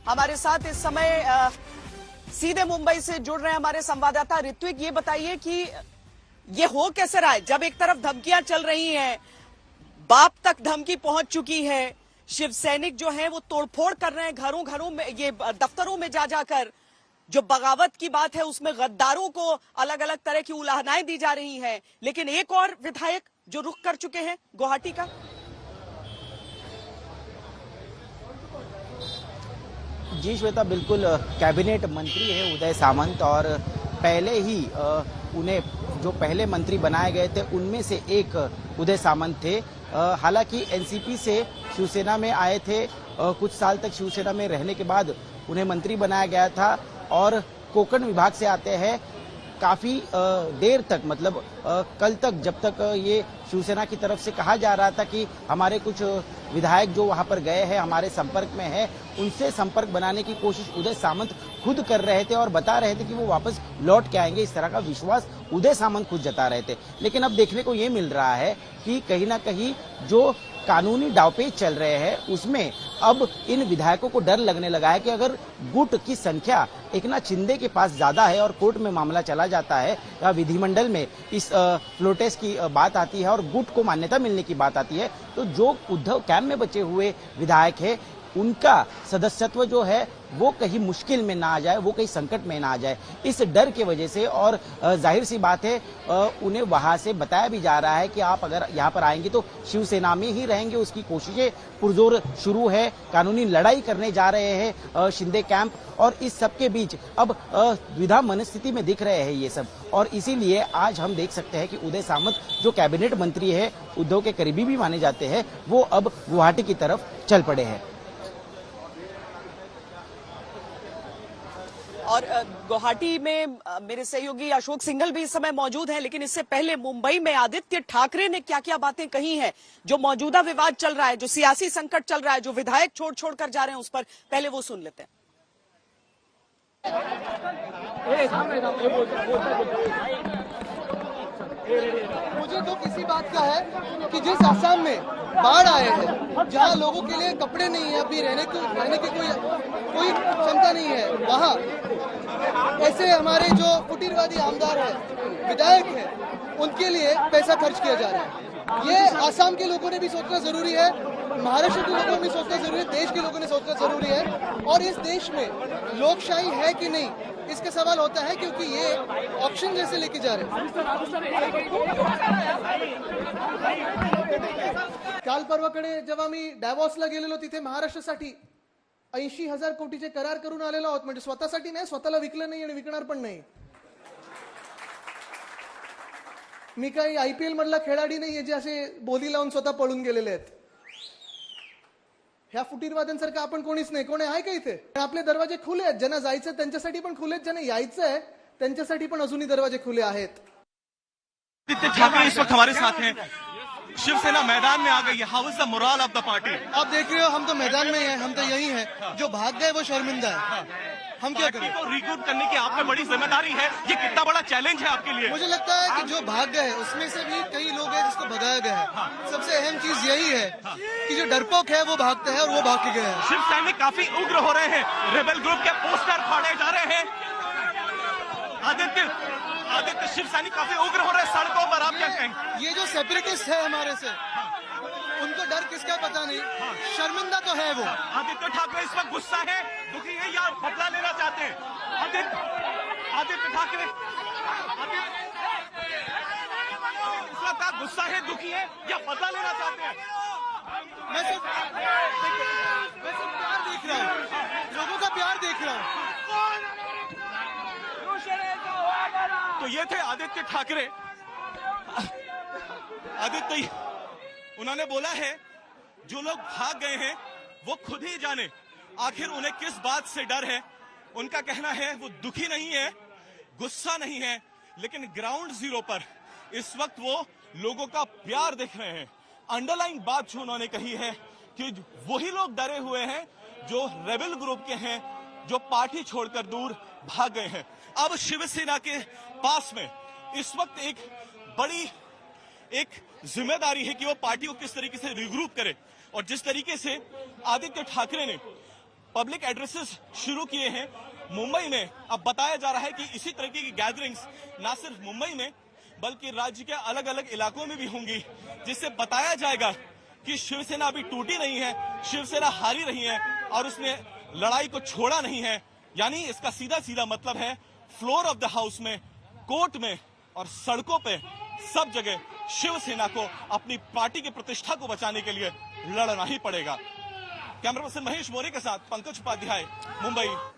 हमारे साथ इस समय सीधे मुंबई से जुड़ रहे हैं हमारे संवाददाता ऋत्विक। ये बताइए कि ये हो कैसे रहा है जब एक तरफ धमकियां चल रही हैं, बाप तक धमकी पहुंच चुकी है, शिव सैनिक जो है वो तोड़फोड़ कर रहे हैं घरों घरों में, ये दफ्तरों में जा जाकर। जो बगावत की बात है उसमें गद्दारों को अलग अलग तरह की उलाहनाएं दी जा रही हैं, लेकिन एक और विधायक जो रुख कर चुके हैं गुवाहाटी का। जी श्वेता, बिल्कुल कैबिनेट मंत्री है उदय सामंत, और पहले ही उन्हें जो पहले मंत्री बनाए गए थे उनमें से एक उदय सामंत थे। हालांकि एनसीपी से शिवसेना में आए थे, कुछ साल तक शिवसेना में रहने के बाद उन्हें मंत्री बनाया गया था और कोंकण विभाग से आते हैं। काफी देर तक, मतलब कल तक, जब तक ये शिवसेना की तरफ से कहा जा रहा था कि हमारे कुछ विधायक जो वहां पर गए हैं हमारे संपर्क में है, उनसे संपर्क बनाने की कोशिश उदय सामंत खुद कर रहे थे और बता रहे थे कि वो वापस लौट के आएंगे। इस तरह का विश्वास उदय सामंत खुद जता रहे थे। लेकिन अब देखने को ये मिल रहा है कि कहीं ना कहीं जो कानूनी दांवपेच चल रहे हैं उसमें अब इन विधायकों को डर लगने लगा है कि अगर गुट की संख्या एकनाथ शिंदे के पास ज्यादा है और कोर्ट में मामला चला जाता है या विधिमंडल में इस फ्लो टेस्ट की बात आती है और गुट को मान्यता मिलने की बात आती है, तो जो उद्धव कैंप में बचे हुए विधायक है उनका सदस्यत्व जो है वो कहीं मुश्किल में ना आ जाए, वो कहीं संकट में ना आ जाए, इस डर की वजह से। और जाहिर सी बात है उन्हें वहां से बताया भी जा रहा है कि आप अगर यहाँ पर आएंगे तो शिवसेना में ही रहेंगे। उसकी कोशिशें पुरजोर शुरू है, कानूनी लड़ाई करने जा रहे हैं शिंदे कैंप, और इस सब के बीच अब द्विधा मनस्थिति में दिख रहे हैं ये सब। और इसीलिए आज हम देख सकते हैं कि उदय सामंत जो कैबिनेट मंत्री है, उद्धव के करीबी भी माने जाते हैं, वो अब गुवाहाटी की तरफ चल पड़े हैं। और गुवाहाटी में मेरे सहयोगी अशोक सिंघल भी इस समय मौजूद हैं, लेकिन इससे पहले मुंबई में आदित्य ठाकरे ने क्या क्या बातें कही हैं, जो मौजूदा विवाद चल रहा है, जो सियासी संकट चल रहा है, जो विधायक छोड़ छोड़ कर जा रहे हैं, उस पर पहले वो सुन लेते हैं। मुझे दुख इसी बात का है कि जिस असम में बाढ़ आए हैं, जहां लोगों के लिए कपड़े नहीं है, अभी रहने की कोई क्षमता नहीं है, वहां ऐसे हमारे जो फुटीरवादी आमदार हैं, विधायक हैं, उनके लिए पैसा खर्च किया जा रहा है। ये आसाम के लोगों ने भी सोचना जरूरी है, महाराष्ट्र के लोगों ने भी सोचना जरूरी है, देश के लोगों ने सोचना जरूरी है। और इस देश में लोकशाही है कि नहीं, इसका सवाल होता है, क्योंकि ये ऑप्शन जैसे लेके जा रहे हैं। काल परवाकडे जेव्हा मी डॅव्हॉसला गेलेलो तिथे महाराष्ट्रासाठी 80,000 कोटीचे करार करून आलेलो आहोत. म्हणजे स्वतःसाठी नाही, स्वतःला विकलं नाही आणि विकणार पण नाही. मी काही आयपीएल मधला खेळाडी नाहीये जे असे बोली लावून स्वतः पळून गेलेले आहेत. ह्या फुटीरवाद्यांसारखं आपण कोणीच नाही. कोणी आहे का इथे? आपले दरवाजे खुले आहेत. ज्यांना जायचं त्यांच्यासाठी पण खुले आहेत, ज्यांना यायचं आहे त्यांच्यासाठी पण अजूनही दरवाजे खुले आहेत. आदित्य ठाकरे इस वक्त हमारे साथ हैं। शिवसेना मैदान में आ गई है। How is the moral of the party? आप देख रहे हो, हम तो मैदान में ही हैं, हम तो यही हैं। जो भाग गए वो शर्मिंदा है। हम क्या करें? को रिक्रूट करने की आप पे बड़ी जिम्मेदारी है। ये कितना बड़ा चैलेंज है आपके लिए? मुझे लगता है कि जो भाग गए उसमें से भी कई लोग हैं जिसको भगाया गया है। सबसे अहम चीज यही है कि जो डरपोक है वो भागते हैं और वो भाग के गए हैं। शिव सैनिक काफी उग्र हो रहे हैं, रेबेल ग्रुप के पोस्टर फाड़े जा रहे हैं। आदित्य शिव सैनिक काफी उग्र हो रहे हैं सड़कों पर, आप क्या कहेंगे? ये जो सेपरेटिस्ट है हमारे से, उनको डर किसका पता नहीं, शर्मिंदा तो है वो। आदित्य ठाकरे इस वक्त गुस्सा है, दुखी है या बदला लेना चाहते हैं? आदित्य ठाकरे इस वक्त आप गुस्सा है, दुखी है या बदला लेना चाहते हैं? मैं सिर्फ प्यार देख रहा हूँ, लोगों का प्यार देख रहा हूँ। तो ये थे आदित्य ठाकरे। आदित्य, उन्होंने बोला है जो लोग भाग गए हैं वो खुद ही जाने आखिर उन्हें किस बात से डर है। उनका कहना है वो दुखी नहीं है, गुस्सा नहीं है, लेकिन ग्राउंड जीरो पर इस वक्त वो लोगों का प्यार देख रहे हैं। अंडरलाइन बात जो उन्होंने कही है कि वही लोग डरे हुए हैं जो रेबेल ग्रुप के हैं, जो पार्टी छोड़कर दूर भाग गए हैं। अब शिवसेना के पास में इस वक्त एक जिम्मेदारी है कि वो पार्टी को किस तरीके से रिग्रुप करे। और जिस तरीके से आदित्य ठाकरे ने पब्लिक एड्रेसेस शुरू किए हैं मुंबई में। अब बताया जा रहा है कि इसी तरीके की गैदरिंग्स ना सिर्फ मुंबई में बल्कि राज्य के अलग अलग इलाकों में भी होंगी, जिससे बताया जाएगा कि शिवसेना अभी टूटी नहीं है, शिवसेना हारी रही है और उसने लड़ाई को छोड़ा नहीं है। यानी इसका सीधा सीधा मतलब है फ्लोर ऑफ द हाउस में, कोर्ट में और सड़कों पे सब जगह शिवसेना को अपनी पार्टी की प्रतिष्ठा को बचाने के लिए लड़ना ही पड़ेगा। कैमरा पर्सन महेश मोरे के साथ पंकज उपाध्याय, मुंबई।